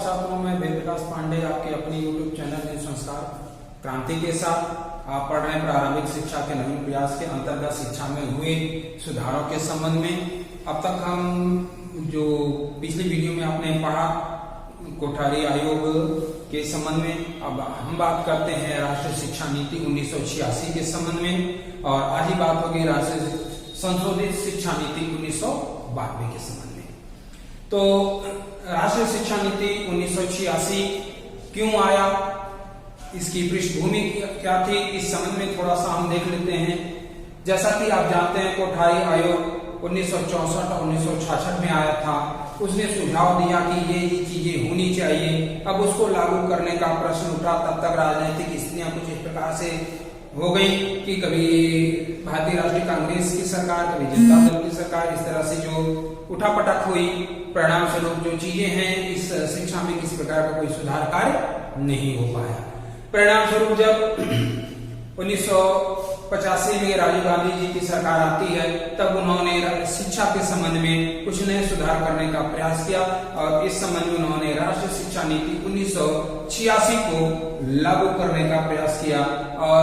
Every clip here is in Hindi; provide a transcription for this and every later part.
छात्रों, मैं वेदप्रकाश पांडे आपके अपने YouTube चैनल न्यू संस्कार क्रांति के साथ आप पढ़ रहे हैं प्रारंभिक शिक्षा के नवीन प्रयास के अंतर्गत शिक्षा में हुए सुधारों के संबंध में। अब तक हम जो पिछली वीडियो में आपने पढ़ा कोठारी आयोग के संबंध में, अब हम बात करते हैं राष्ट्रीय शिक्षा नीति 1986 के संबंध में, और आज ही बात होगी राष्ट्रीय संशोधित शिक्षा नीति 1992 के संबंध में। तो राष्ट्रीय शिक्षा नीति 1986 क्यों आया, इसकी पृष्ठभूमि क्या थी, इस संबंध में थोड़ा सा हम देख लेते हैं। जैसा कि आप जानते हैं कोठारी आयोग 1964 और 1966 में आया था। उसने सुझाव दिया कि ये चीजें होनी चाहिए। अब उसको लागू करने का प्रश्न उठा, तब तक राजनीतिक स्थितियां कुछ इस प्रकार से हो गई कि कभी भारतीय राष्ट्रीय कांग्रेस की सरकार, कभी जनता दल की सरकार, इस तरह से जो उठापटक हुई, परिणाम स्वरूप जो चीजें हैं इस शिक्षा में किसी प्रकार का कोई सुधार कार्य नहीं हो पाया। परिणाम स्वरूप जब 1985 में राजीव गांधी जी की सरकार आती है, तब उन्होंने शिक्षा के संबंध में कुछ नए सुधार करने का प्रयास किया और इस संबंध में उन्होंने राष्ट्रीय शिक्षा नीति 1986 को लागू करने का प्रयास किया। और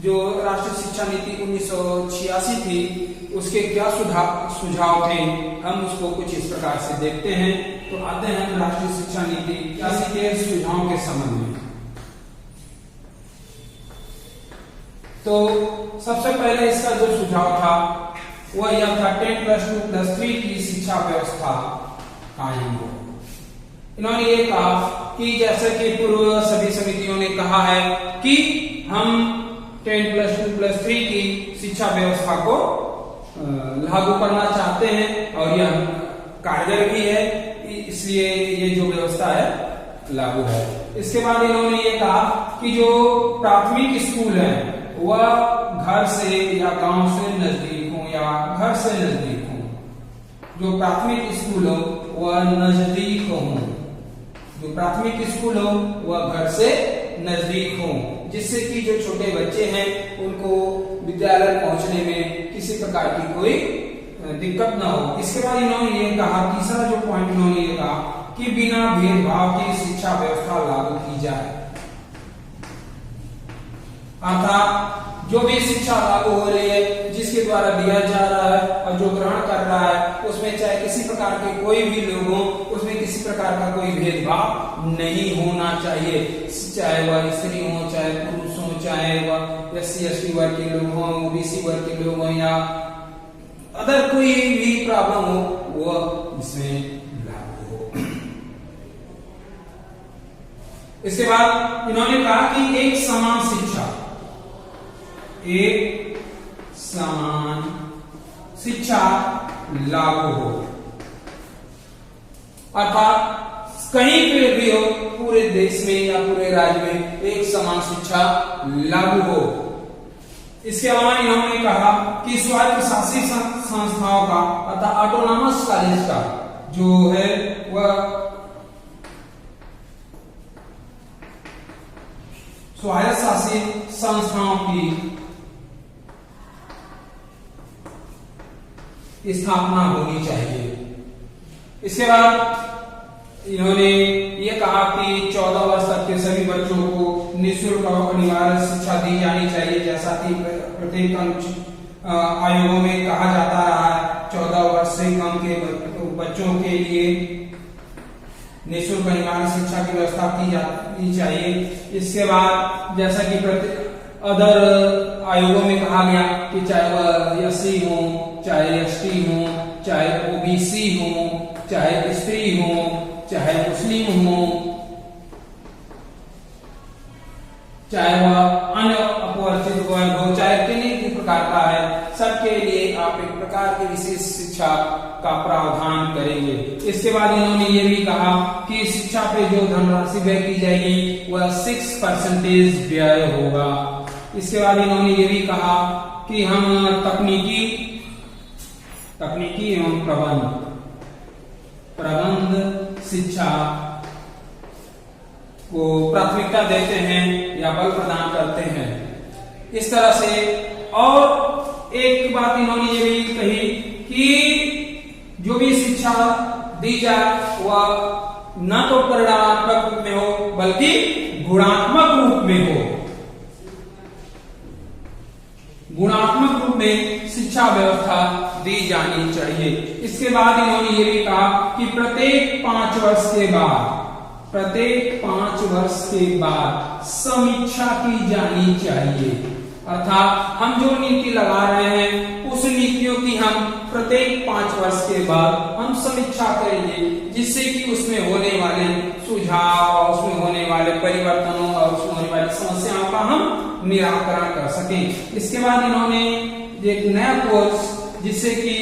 जो राष्ट्रीय शिक्षा नीति 1986 थी उसके क्या सुझाव थे, हम उसको कुछ इस प्रकार से देखते हैं। तो आते हैं राष्ट्रीय शिक्षा नीति 86 के सुझावों के संबंध में। तो सबसे पहले इसका जो सुझाव था वह यह था 10+2+3 की शिक्षा व्यवस्था कायम हो। इन्होंने ये कहा कि जैसे कि पूर्व सभी समितियों ने कहा है कि हम 10+2+3 की शिक्षा व्यवस्था को लागू करना चाहते हैं और यह कारगर भी है, इसलिए ये जो व्यवस्था है लागू है। इसके बाद इन्होंने ये कहा कि जो प्राथमिक स्कूल है वह घर से या गांव से नजदीक हो या घर से नजदीक हो। जो प्राथमिक स्कूल हो वह नजदीक हो, जो प्राथमिक स्कूल हो वह घर से नजदीक हो, जिससे कि जो छोटे बच्चे हैं उनको विद्यालय पहुंचने में किसी प्रकार की कोई दिक्कत ना हो। इसके बाद इन्होंने ये कहा, तीसरा जो पॉइंट इन्होंने ये कहा कि बिना भेदभाव की शिक्षा व्यवस्था लागू की जाए। अर्थात जो भी शिक्षा लागू हो रही है, जिसके द्वारा दिया जा रहा है और जो ग्रहण कर रहा है, उसमें चाहे किसी प्रकार के कोई भी लोग हो, उसमें किसी प्रकार का कोई भेदभाव नहीं होना चाहिए। चाहे वह स्त्री हो, चाहे पुरुष हो, चाहे वह SC/ST वर्ग के लोग हों, OBC वर्ग के लोग हों या अदर कोई भी प्रॉब्लम हो, वह इसमें लागू हो। इसके बाद इन्होंने कहा कि एक समान शिक्षा लागू हो। अर्थात कहीं पे भी हो, पूरे देश में या पूरे राज्य में एक समान शिक्षा लागू हो। इसके अलावा इन्होंने कहा कि स्वायत्त शासित संस्थाओं का अर्थात ऑटोनॉमस कॉलेज का जो है वह स्वायत्त शासित संस्थाओं की स्थापना होनी चाहिए। इसके बाद इन्होंने ये कहा कि 14 वर्ष तक के सभी बच्चों को निःशुल्क और अनिवार्य शिक्षा दी जानी चाहिए, जैसा कि प्रत्येक आयोगों में कहा जाता रहा है। 14 वर्ष से कम के बच्चों के लिए निःशुल्क अनिवार्य शिक्षा की व्यवस्था की जानी चाहिए। इसके बाद जैसा कि अदर आयोगों में कहा गया कि चाहे वह SC हो, चाहे ST हो, चाहे OBC हो, चाहे स्त्री हो, चाहे मुस्लिम हो, चाहे वह अन्य अपवर्तित वर्ग हो, चाहे किन्हीं प्रकार का है, सबके लिए आप एक प्रकार की विशेष शिक्षा का प्रावधान करेंगे। इसके बाद इन्होंने ये भी कहा कि शिक्षा पे जो धनराशि व्यय की जाएगी वह 6% व्यय होगा। इसके बाद इन्होंने ये भी कहा कि हम तकनीकी एवं प्रबंध शिक्षा को प्राथमिकता देते हैं या बल प्रदान करते हैं। इस तरह से और एक बात इन्होंने ये भी कही कि जो भी शिक्षा दी जाए वह न तो परिणामात्मक रूप में हो बल्कि गुणात्मक रूप में हो। गुणात्मक रूप में शिक्षा व्यवस्था दी जानी चाहिए। इसके बाद इन्होंने ये भी कहा कि प्रत्येक 5 वर्ष के बाद समीक्षा की जानी चाहिए। अर्थात हम जो नीति लगा रहे हैं उस नीतियों की हम प्रत्येक 5 वर्ष के बाद हम समीक्षा करेंगे, जिससे कि उसमें होने वाले सुझाव, उसमें होने वाले परिवर्तनों और उसमें होने वाली समस्याओं का हम निराकरण कर सकें। इसके बाद इन्होंने एक नया कोर्स, जिससे कि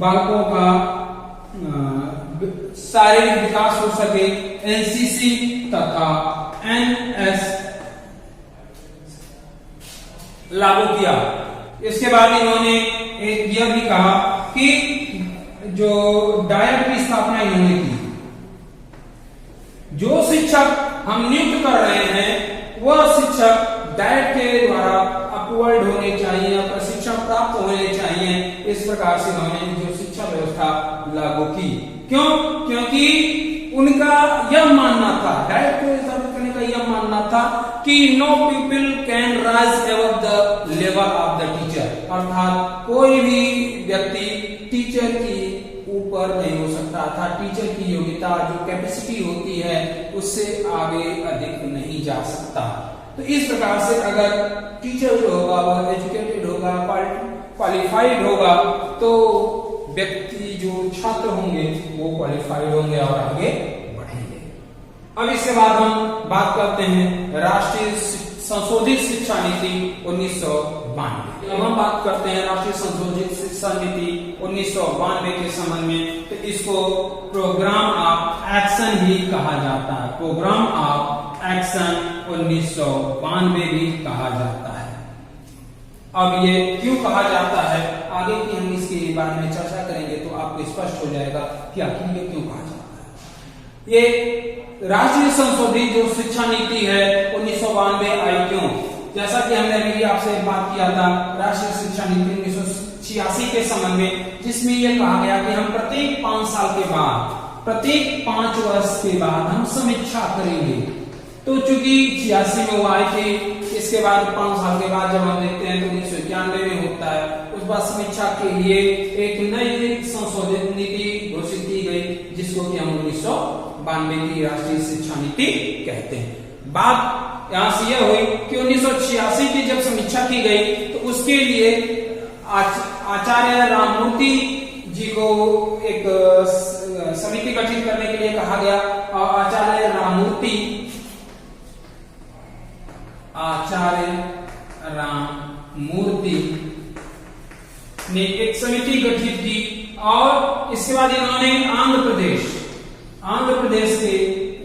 बालकों का शारीरिक विकास हो सके, एनसीसी तथा एनएस लागू किया। इसके बाद इन्होंने एक यह भी कहा कि जो डायट की स्थापना इन्होंने की, जो शिक्षक हम नियुक्त कर रहे हैं वह शिक्षक डायट के द्वारा अप्रूव्ड होने चाहिए, प्रशिक्षण प्राप्त होने चाहिए। इस प्रकार से उन्होंने जो शिक्षा व्यवस्था लागू की। क्यों? क्योंकि उनका यह मानना था, डायट को स्थापित करने का यह मानना था कि know people can rise above the level of the teacher. अर्थात कोई भी व्यक्ति टीचर की ऊपर नहीं हो सकता था। टीचर की योग्यता, जो कैपेसिटी होती है, उससे आगे अधिक नहीं जा सकता। तो इस प्रकार से अगर टीचर जो होगा वह एजुकेटेड होगा, क्वालिफाइड होगा, तो व्यक्ति जो छात्र होंगे वो क्वालिफाइड होंगे और आगे बढ़ेंगे। अब इसके बाद हम बात करते हैं राष्ट्रीय संशोधित शिक्षा नीति 1992। अब हम बात करते हैं राष्ट्रीय संशोधित शिक्षा नीति 1992 के संबंध में। तो इसको प्रोग्राम ऑफ एक्शन भी कहा जाता है। प्रोग्राम ऑफ एक्शन 1992 भी कहा जाता है। अब ये क्यों कहा जाता है, आगे की हम इसके बारे में चर्चा करेंगे तो आपको स्पष्ट हो जाएगा कि आखिर ये क्यों कहा जाता है। ये राष्ट्रीय संशोधित जो शिक्षा नीति है 1992 आई क्यों? जैसा कि हमने अभी आपसे बात किया था राष्ट्रीय शिक्षा नीति 1986 के संबंध में, जिसमें यह कहा गया कि हम प्रत्येक 5 साल के बाद, प्रत्येक 5 वर्ष के बाद हम समीक्षा करेंगे। तो चूंकि 86 में वो आए थे, इसके बाद 5 साल के बाद जब हम देखते हैं तो 1991 में होता है। उस बाद समीक्षा के लिए एक नई संशोधित नीति घोषित की गई, जिसको कि हम 1992 की राष्ट्रीय शिक्षा नीति कहते हैं। बात यहां से यह हुई कि 1986 की जब समीक्षा की गई तो उसके लिए आचार्य राममूर्ति जी को एक समिति गठित करने के लिए कहा गया और आचार्य राममूर्ति ने एक समिति गठित की और इसके बाद इन्होंने आंध्र प्रदेश के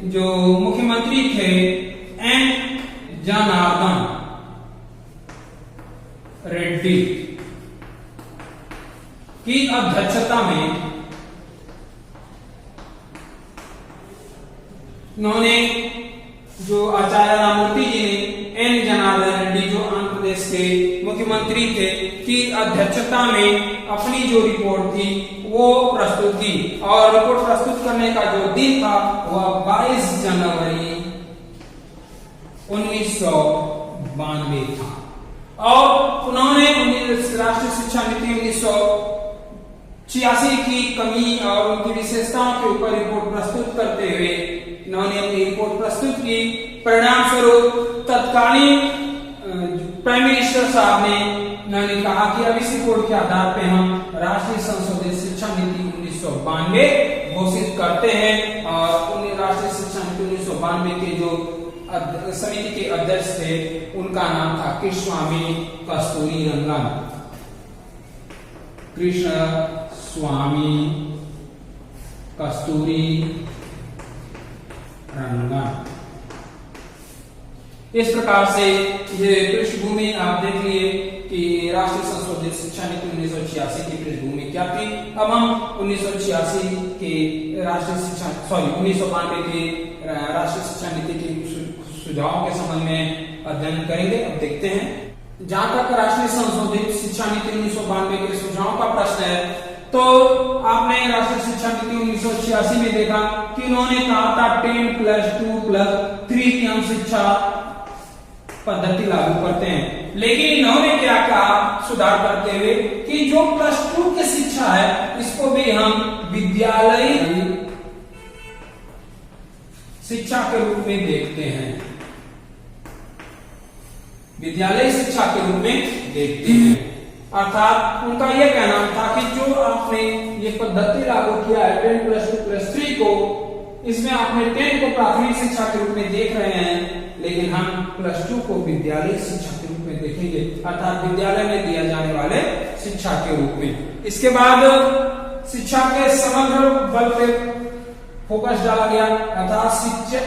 जो मुख्यमंत्री थे एन जनार्दन रेड्डी की अध्यक्षता में इन्होंने, जो आचार्य राममूर्ति जी ने एन जनार्दन रेड्डी जो आंध्र प्रदेश के मुख्यमंत्री थे की अध्यक्षता में अपनी जो रिपोर्ट थी वो प्रस्तुत की। और रिपोर्ट प्रस्तुत करने का जो दिन था वह 22 जनवरी 1992 था। और उन्होंने राष्ट्रीय शिक्षा नीति 1986 की कमी और उनकी विशेषताओं के ऊपर रिपोर्ट प्रस्तुत करते हुए इन्होंने अपनी रिपोर्ट प्रस्तुत की। परिणाम स्वरूप तत्कालीन प्राइम मिनिस्टर साहब ने इन्होंने कहा कि अब इस रिपोर्ट के आधार पर हम राष्ट्रीय संशोधित शिक्षा नीति 1992 घोषित करते हैं। और राष्ट्रीय शिक्षा नीति 1992 के जो समिति के अध्यक्ष थे उनका नाम था कृष्णस्वामी कस्तूरीरंगन। कृष्णस्वामी कस्तूरीरंगन। इस प्रकार से ये पृष्ठभूमि आप देख लिए कि राष्ट्रीय संशोधित शिक्षा नीति 1986 की पृष्ठभूमि क्या थी। अब हम 1992 के राष्ट्रीय शिक्षा नीति के सुझावों के संबंध में अध्ययन करेंगे। अब देखते हैं, जहां तक राष्ट्रीय संशोधित शिक्षा नीति 1992 के सुझावों का प्रश्न है तो आपने राष्ट्रीय शिक्षा नीति 1986 में देखा कि उन्होंने कहा था 10+2+3 की हम शिक्षा पद्धति लागू करते हैं, लेकिन इन्होंने क्या कहा सुधार करते हुए कि जो +2 की शिक्षा है इसको भी हम विद्यालयी शिक्षा के रूप में देखते हैं, विद्यालय शिक्षा के रूप में देखते हैं। अर्थात उनका यह कहना था कि जो आपने ये पद्धति लागू किया है 10+2+3 को, इसमें आपने 10 को प्राथमिक शिक्षा के रूप में देख रहे हैं, लेकिन हम +2 को विद्यालय शिक्षा के रूप में देखेंगे, अर्थात विद्यालय में दिया जाने वाले शिक्षा के रूप में। इसके बाद शिक्षा के समग्र बल पे फोकस डाला गया, अर्थात शिक्षा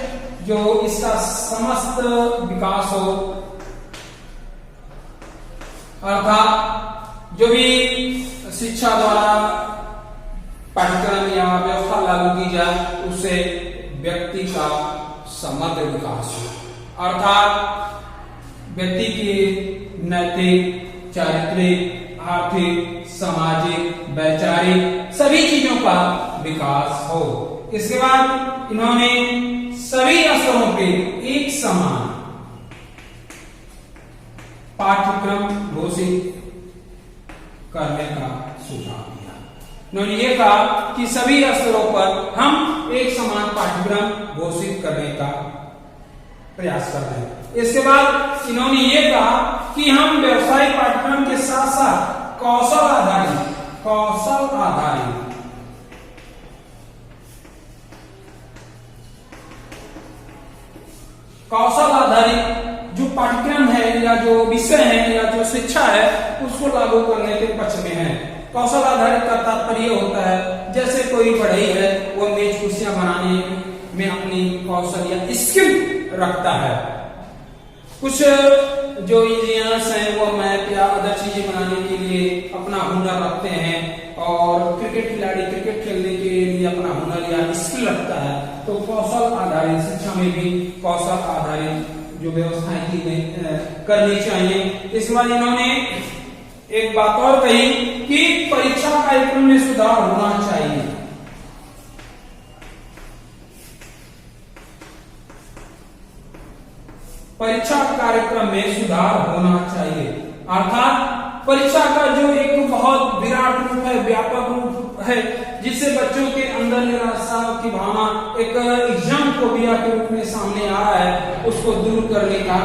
जो इसका समस्त विकास हो, अर्थात जो भी शिक्षा द्वारा पाठ्यक्रम या व्यवस्था लागू की जाए उससे व्यक्ति का समग्र विकास हो, अर्थात व्यक्ति की नैतिक, चारित्रिक, आर्थिक, सामाजिक, वैचारिक सभी चीजों का विकास हो। इसके बाद इन्होंने सभी स्तरों पे एक समान पाठ्यक्रम घोषित करने का सुझाव दिया। उन्होंने ये कहा कि सभी स्तरों पर हम एक समान पाठ्यक्रम घोषित करने का प्रयास कर रहे हैं। इसके बाद इन्होंने ये कहा कि हम व्यवसायिक पाठ्यक्रम के साथ साथ कौशल आधारित जो पाठ्यक्रम है या जो विषय है या जो शिक्षा है उसको लागू करने के पक्ष में है। कौशल आधारित का तात्पर्य होता है जैसे कोई बढ़ई है वो मेज कुर्सियां बनाने में अपनी कौशल या स्किल रखता है, कुछ जो इंजीनियर्स हैं वो मैप या अदर चीजें बनाने के लिए अपना हुनर रखते हैं, और क्रिकेट खिलाड़ी क्रिकेट खेलने के लिए अपना हुनर या स्किल रखता है। तो कौशल आधारित शिक्षा में भी कौशल आधारित जो व्यवस्थाएं की करनी चाहिए। इस बार इन्होंने एक बात और कही कि परीक्षा कार्यक्रम में सुधार होना चाहिए। परीक्षा कार्यक्रम में सुधार होना चाहिए, अर्थात परीक्षा का जो एक बहुत विराट रूप है, व्यापक रूप है, जिससे बच्चों के अंदर निराशा की भावना एक एग्जाम फोबिया के रूप में सामने आ रहा है, उसको दूर करने का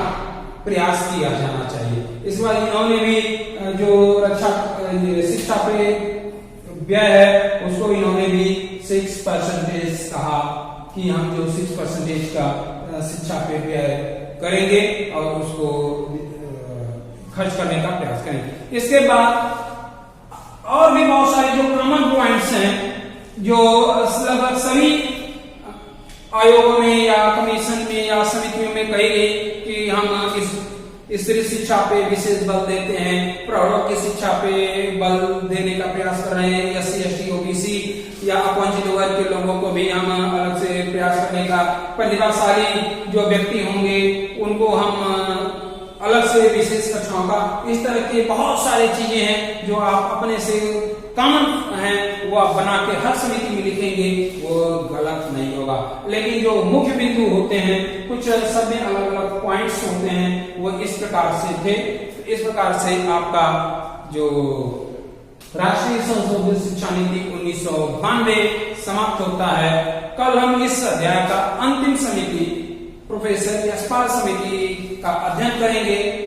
प्रयास किया जाना चाहिए। इस बार इन्होंने भी जो रक्षा शिक्षा पे व्यय है उसको इन्होंने भी 6% कहा कि हम जो 6% का शिक्षा पे व्यय करेंगे और उसको खर्च करने का प्रयास करेंगे। इसके बाद और भी बहुत सारे जो कॉमन पॉइंट्स हैं जो लगभग सभी आयोगों में या कमीशन में या समितियों में कही गई कि हम इस स्त्री शिक्षा पे विशेष बल देते हैं, प्रौढ़ों की शिक्षा पे बल देने का प्रयास कर रहे हैं, SC ST OBC या अपवंचित वर्ग के लोगों को भी हम अलग से प्रयास करने का, प्रतिभाशाली जो व्यक्ति होंगे उनको हम अलग से विशेष कक्षाओं का, इस तरह के बहुत सारी चीजें हैं जो आप अपने से कॉमन हैं वो आप बना के हर समिति में लिखेंगे, वो गलत नहीं होगा। लेकिन जो मुख्य बिंदु होते हैं कुछ सब में अलग अलग पॉइंट्स होते हैं, वो इस प्रकार से थे। इस प्रकार से आपका जो राष्ट्रीय संशोधित शिक्षा नीति 1992 समाप्त होता है। कल हम इस अध्याय का अंतिम समिति प्रोफेसर यशपाल समिति का अध्ययन करेंगे।